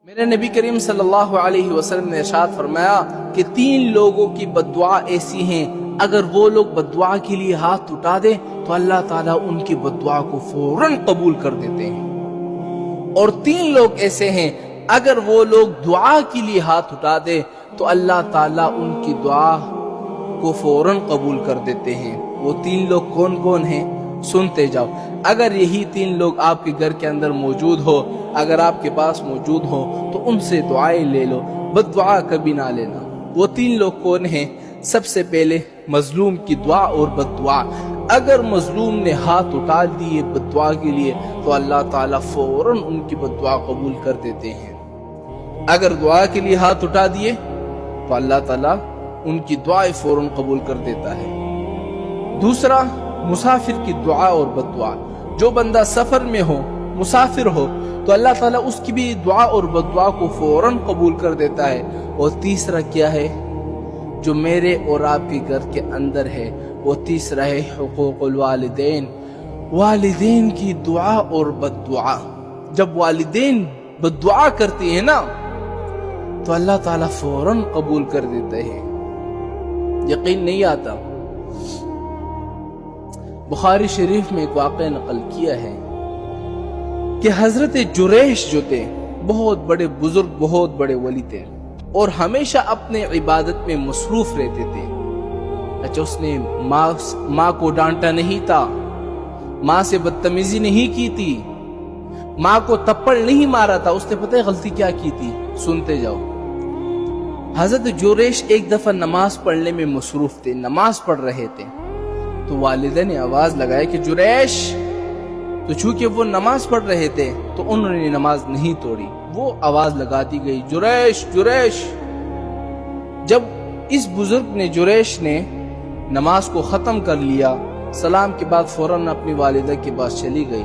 میرے نبی کریم صلی اللہ علیہ وسلم نے ارشاد فرمایا کہ 3 لوگوں کی بد دعا ایسی ہیں، اگر وہ لوگ بد دعا کے لیے ہاتھ اٹھا دیں تو اللہ تعالیٰ ان کی بد دعا کو فوراً قبول کر دیتے ہیں، اور 3 لوگ ایسے ہیں اگر وہ لوگ دعا کے لیے ہاتھ اٹھا دیں تو اللہ تعالیٰ ان کی دعا کو فوراً قبول کر دیتے ہیں۔ وہ 3 لوگ کون کون ہیں؟ سنتے جاؤ۔ اگر یہی 3 لوگ آپ کے گھر کے اندر موجود ہو، اگر آپ کے پاس موجود ہو تو ان سے دعائیں لے لو، بد دعا کبھی نہ لینا۔ وہ 3 لوگ کون ہیں؟ سب سے پہلے مظلوم کی دعا اور بد دعا۔ اگر مظلوم نے ہاتھ اٹھا دیے بد دعا کے لیے تو اللہ تعالیٰ فوراً ان کی بد دعا قبول کر دیتے ہیں۔ اگر دعا کے لیے ہاتھ اٹھا دیے تو اللہ تعالیٰ ان کی دعائیں فوراً قبول کر دیتا ہے۔ دوسرا، مسافر کی دعا اور بد دعا۔ جو بندہ سفر میں ہو، مسافر ہو، تو اللہ تعالیٰ اس کی بھی دعا اور بد دعا کو فوراً قبول کر دیتا ہے۔ اور تیسرا کیا ہے جو میرے اور آپ کے گھر کے اندر ہے؟ وہ تیسرا ہے حقوق الوالدین، والدین کی دعا اور بد دعا۔ جب والدین بد دعا کرتے ہیں نا تو اللہ تعالیٰ فوراً قبول کر دیتے ہیں۔ یقین نہیں آتا؟ بخاری شریف میں ایک واقعہ نقل کیا ہے کہ حضرت جریش جو تھے بہت بڑے بزرگ، بہت بڑے ولی تھے، اور ہمیشہ اپنے عبادت میں مصروف رہتے تھے۔ اچھا، اس نے ماں کو ڈانٹا نہیں تھا، ماں سے بدتمیزی نہیں کی تھی، ماں کو تپڑ نہیں مارا تھا۔ اس نے پتہ ہے غلطی کیا کی تھی؟ سنتے جاؤ۔ حضرت جریش ایک دفعہ نماز پڑھنے میں مصروف تھے، نماز پڑھ رہے تھے، تو والدہ نے آواز لگائی کہ جریش، تو چونکہ وہ نماز پڑھ رہے تھے تو انہوں نے نماز نہیں توڑی، وہ آواز لگاتی گئی جریش جریش۔ جب اس بزرگ نے، جریش نے نماز کو ختم کر لیا، سلام کے بعد فوراً اپنی والدہ کے پاس چلی گئی،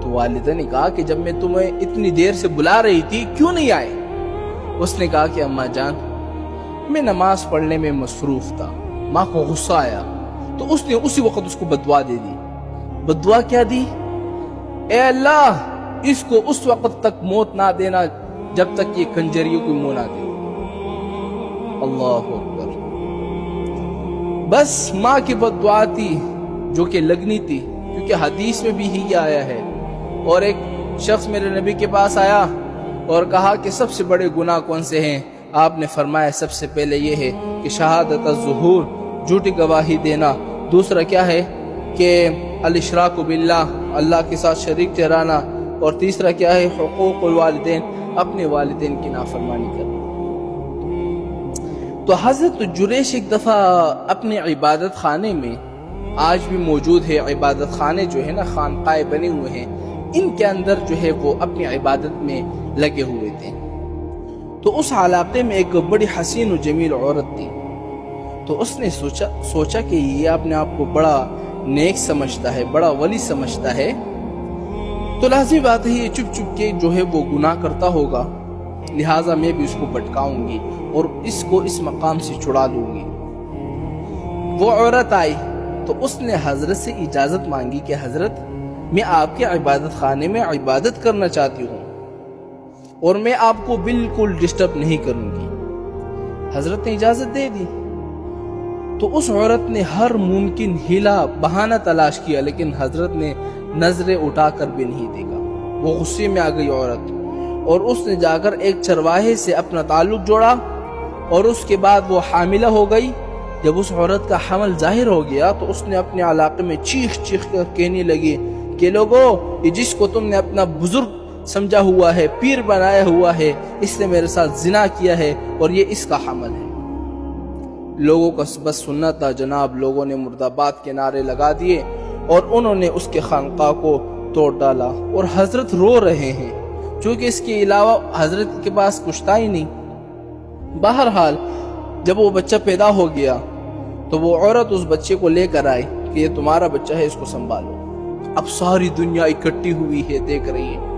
تو والدہ نے کہا کہ جب میں تمہیں اتنی دیر سے بلا رہی تھی کیوں نہیں آئے؟ اس نے کہا کہ اماں جان، میں نماز پڑھنے میں مصروف تھا۔ ماں کو غصہ آیا تو اس نے اسی وقت اس کو بد دعا دے دی۔ بد دعا کیا دی؟ اے اللہ، اس کو اس وقت تک موت نہ دینا جب تک یہ کنجریوں کی منہ نہ دے۔ اللہ اکبر۔ بس ماں کی بد دعا تھی جو کہ لگنی تھی، کیونکہ حدیث میں بھی ہی آیا ہے۔ اور ایک شخص میرے نبی کے پاس آیا اور کہا کہ سب سے بڑے گناہ کون سے ہیں؟ آپ نے فرمایا سب سے پہلے یہ ہے کہ شہادت الظہور، جھوٹی گواہی دینا۔ دوسرا کیا ہے کہ الاشراک باللہ، اللہ کے ساتھ شریک ٹھہرانا۔ اور تیسرا کیا ہے؟ حقوق الوالدین، اپنے والدین کی نافرمانی کرنا۔ تو حضرت جریش ایک دفعہ اپنے عبادت خانے میں، آج بھی موجود ہے عبادت خانے جو ہے نا، خانقاہیں بنے ہوئے ہیں، ان کے اندر جو ہے وہ اپنی عبادت میں لگے ہوئے تھے۔ تو اس علاقے میں ایک بڑی حسین و جمیل عورت تھی، تو اس نے سوچا کہ یہ اپنے آپ کو بڑا نیک سمجھتا ہے، بڑا ولی سمجھتا ہے، تو لازمی بات ہے یہ چپ چپ کے جو ہے وہ گناہ کرتا ہوگا، لہٰذا میں بھی اس کو بھٹکاؤں گی اور اس کو اس مقام سے چھڑا لوں گی۔ وہ عورت آئی تو اس نے حضرت سے اجازت مانگی کہ حضرت، میں آپ کے عبادت خانے میں عبادت کرنا چاہتی ہوں اور میں آپ کو بالکل ڈسٹرب نہیں کروں گی۔ حضرت نے اجازت دے دی۔ تو اس عورت نے ہر ممکن ہیلا بہانہ تلاش کیا، لیکن حضرت نے نظریں اٹھا کر بھی نہیں دیکھا۔ وہ غصے میں آ گئی عورت، اور اس نے جا کر ایک چرواہے سے اپنا تعلق جوڑا، اور اس کے بعد وہ حاملہ ہو گئی۔ جب اس عورت کا حمل ظاہر ہو گیا تو اس نے اپنے علاقے میں چیخ چیخ کر کہنے لگی کہ لوگوں، یہ جس کو تم نے اپنا بزرگ سمجھا ہوا ہے، پیر بنایا ہوا ہے، اس نے میرے ساتھ زنا کیا ہے اور یہ اس کا حمل ہے۔ لوگوں کا بس سننا تھا جناب، لوگوں نے مرد آباد کے نعرے لگا دیے اور انہوں نے اس کے خانقاہ کو توڑ ڈالا، اور حضرت رو رہے ہیں چونکہ اس کے علاوہ حضرت کے پاس کچھ تھا ہی نہیں۔ بہرحال جب وہ بچہ پیدا ہو گیا تو وہ عورت اس بچے کو لے کر آئی کہ یہ تمہارا بچہ ہے، اس کو سنبھالو۔ اب ساری دنیا اکٹھی ہوئی ہے، دیکھ رہی ہے۔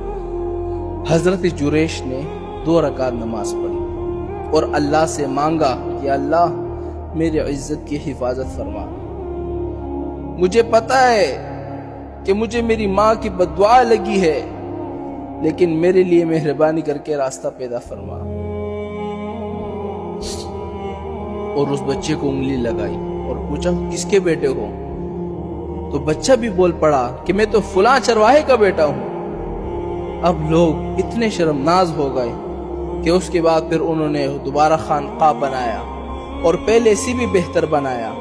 حضرت جریش نے 2 رکعت نماز پڑھی اور اللہ سے مانگا کہ اللہ میری عزت کی حفاظت فرما۔ مجھے پتا ہے کہ مجھے میری ماں کی بد دعا لگی ہے، لیکن میرے لیے مہربانی کر کے راستہ پیدا فرما۔ اور اس بچے کو انگلی لگائی اور پوچھا کس کے بیٹے ہو؟ تو بچہ بھی بول پڑا کہ میں تو فلاں چرواہے کا بیٹا ہوں۔ اب لوگ اتنے شرمناز ہو گئے کہ اس کے بعد پھر انہوں نے دوبارہ خانقاہ بنایا اور پہلے سے بھی بہتر بنایا۔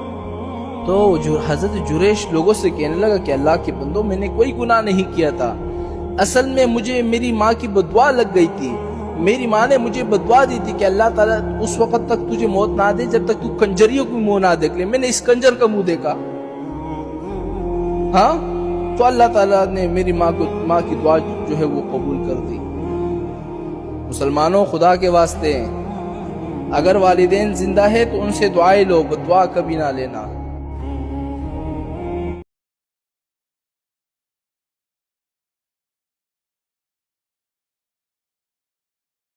تو حضرت جریش لوگوں سے کہنے لگا کہ اللہ کے بندو، میں نے کوئی گناہ نہیں کیا تھا، اصل میں مجھے میری ماں کی بددعا لگ گئی تھی۔ میری ماں نے مجھے بددعا دی تھی کہ اللہ تعالیٰ اس وقت تک تجھے موت نہ دے جب تک تو کنجریوں کو منہ نہ دیکھ لے۔ میں نے اس کنجر کا منہ دیکھا، ہاں، تو اللہ تعالیٰ نے میری ماں کی دعا جو ہے وہ قبول کر دی۔ مسلمانوں، خدا کے واسطے اگر والدین زندہ ہے تو ان سے دعائیں لو، بددعا کبھی نہ لینا۔